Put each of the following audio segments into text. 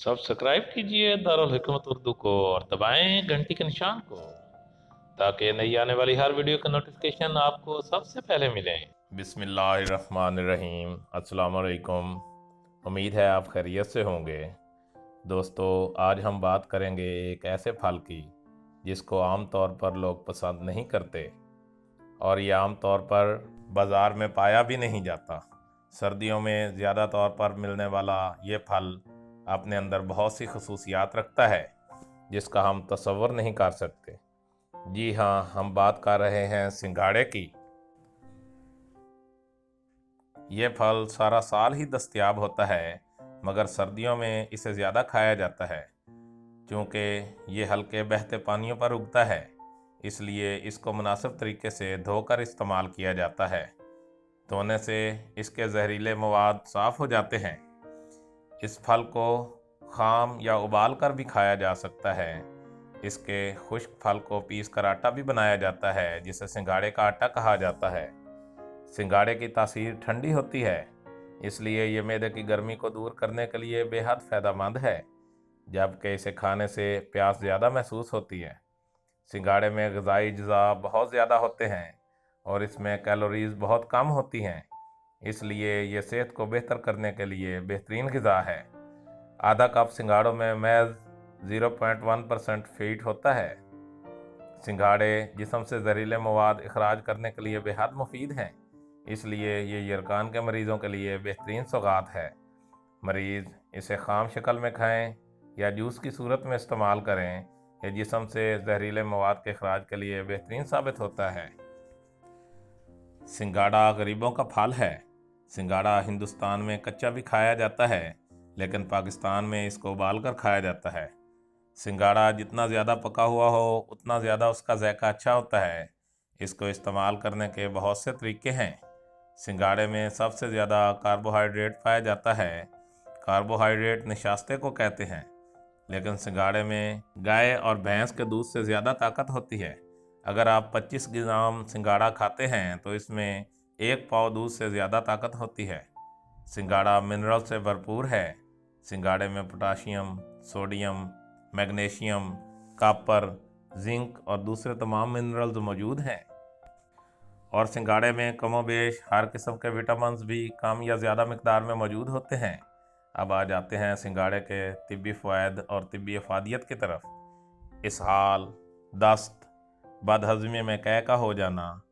Subscribe कीजिए दारुल हिकमत उर्दू को और दबाएं घंटी के निशान को ताकि नई आने वाली हर वीडियो का नोटिफिकेशन आपको सबसे पहले मिले। बिस्मिल्लाहिर्रहमानिर्रहीम। अस्सलाम वालेकुम। उम्मीद है आप खैरियत से होंगे। दोस्तों, आज हम बात करेंगे एक ऐसे फल की जिसको आम तौर पर लोग पसंद नहीं करते और ये आम तौर पर बाज़ार में पाया भी नहीं जाता। सर्दियों में ज़्यादा तौर पर मिलने वाला ये फल अपने अंदर बहुत सी खसूसियात रखता है जिसका हम तसव्वुर नहीं कर सकते। जी हाँ, हम बात कर रहे हैं सिंघाड़े की। ये फल सारा साल ही दस्तयाब होता है, मगर सर्दियों में इसे ज़्यादा खाया जाता है क्योंकि ये हल्के बहते पानियों पर उगता है, इसलिए इसको मुनासिब तरीके से धोकर इस्तेमाल किया जाता है। धोने से इसके जहरीले मवाद साफ़ हो जाते हैं। इस फल को खाम या उबाल कर भी खाया जा सकता है। इसके खुश्क फल को पीस कर आटा भी बनाया जाता है जिसे सिंघाड़े का आटा कहा जाता है। सिंघाड़े की तासीर ठंडी होती है, इसलिए ये मैदे की गर्मी को दूर करने के लिए बेहद फ़ायदेमंद है, जबकि इसे खाने से प्यास ज़्यादा महसूस होती है। सिंघाड़े में ग़िज़ाई अज्जा बहुत ज़्यादा होते हैं और इसमें कैलोरीज़ बहुत कम होती हैं, इसलिए ये सेहत को बेहतर करने के लिए बेहतरीन ग़िज़ा है। आधा कप सिंघाड़ों में महज 0.1% फैट होता है। सिंघाड़े जिस्म से जहरीले मवाद अखराज करने के लिए बेहद मुफीद हैं, इसलिए ये यरकान के मरीज़ों के लिए बेहतरीन सौगात है। मरीज़ इसे खाम शक्ल में खाएं या जूस की सूरत में इस्तेमाल करें, ये जिस्म से जहरीले मवाद के अखराज के लिए बेहतरीन साबित होता है। सिंघाड़ा गरीबों का फल है। सिंघाड़ा हिंदुस्तान में कच्चा भी खाया जाता है, लेकिन पाकिस्तान में इसको उबाल कर खाया जाता है। सिंघाड़ा जितना ज़्यादा पका हुआ हो उतना ज़्यादा उसका जायका अच्छा होता है। इसको इस्तेमाल करने के बहुत से तरीके हैं। सिंघाड़े में सबसे ज़्यादा कार्बोहाइड्रेट पाया जाता है। कार्बोहाइड्रेट निशास्ते को कहते हैं, लेकिन सिंघाड़े में गाय और भैंस के दूध से ज़्यादा ताकत होती है। अगर आप 25 ग्राम सिंघाड़ा खाते हैं तो इसमें 1 पाव दूध से ज़्यादा ताकत होती है। सिंघाड़ा मिनरल से भरपूर है। सिंघाड़े में potassium, sodium, magnesium, copper, zinc और दूसरे तमाम मिनरल्स मौजूद हैं। और सिंघाड़े में कमोबेश हर किस्म के विटामिन्स भी कम या ज़्यादा मिकदार में मौजूद होते हैं। अब आ जाते हैं सिंघाड़े के तिब्बी फ़वाइद और तिब्बी अफादियत की तरफ। इसहाल, दस्त, बदहज़मी में कै का हो जाना,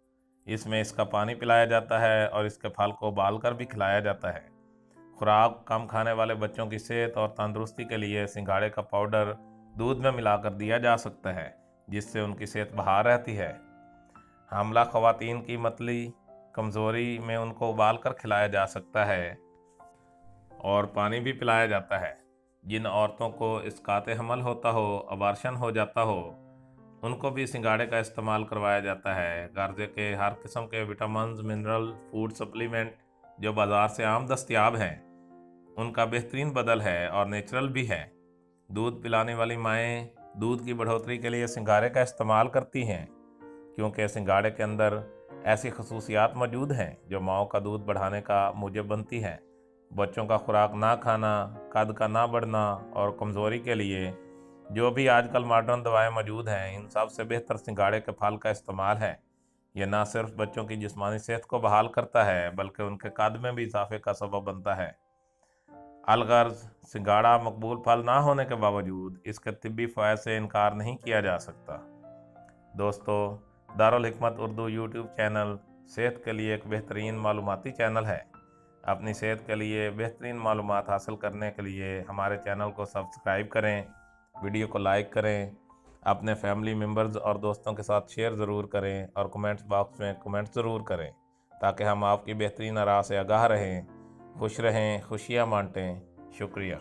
इसमें इसका पानी पिलाया जाता है और इसके फल को उबाल कर भी खिलाया जाता है। खुराक कम खाने वाले बच्चों की सेहत और तंदुरुस्ती के लिए सिंघाड़े का पाउडर दूध में मिलाकर दिया जा सकता है, जिससे उनकी सेहत बहाल रहती है। हामला ख़वातीन की मतली कमज़ोरी में उनको उबाल कर खिलाया जा सकता है और पानी भी पिलाया जाता है। जिन औरतों को इसकात हमल होता हो, अबार्शन हो जाता हो, उनको भी सिंघाड़े का इस्तेमाल करवाया जाता है। गर्जे के हर किस्म के विटामिन्स, मिनरल, फूड सप्लीमेंट जो बाज़ार से आम दस्तयाब हैं, उनका बेहतरीन बदल है और नेचुरल भी है। दूध पिलाने वाली माएँ दूध की बढ़ोतरी के लिए सिंघाड़े का इस्तेमाल करती हैं, क्योंकि सिंघाड़े के अंदर ऐसी खसूसियात मौजूद हैं जो माओं का दूध बढ़ाने का मूजब बनती हैं। बच्चों का खुराक ना खाना, कद का ना बढ़ना और कमज़ोरी के लिए जो भी आजकल मॉडर्न दवाएं मौजूद हैं, इन सब से बेहतर सिंघाड़े के फल का इस्तेमाल है। यह ना सिर्फ बच्चों की जिस्मानी सेहत को बहाल करता है, बल्कि उनके कद में भी इजाफे का सबब बनता है। अलगर्ज सिंघाड़ा मकबूल फल ना होने के बावजूद इसके तिब्बी फ़वाइद से इनकार नहीं किया जा सकता। दोस्तों, दारुल हिकमत उर्दू यूट्यूब चैनल सेहत के लिए एक बेहतरीन मालूमाती चैनल है। अपनी सेहत के लिए बेहतरीन मालूमात हासिल करने के लिए हमारे चैनल को सब्सक्राइब करें, वीडियो को लाइक करें, अपने फैमिली मेम्बर्स और दोस्तों के साथ शेयर ज़रूर करें और कमेंट्स बॉक्स में कमेंट ज़रूर करें, ताकि हम आपकी बेहतरीन आराह से आगाह रहें, खुश रहें, खुशियाँ बांटें। शुक्रिया।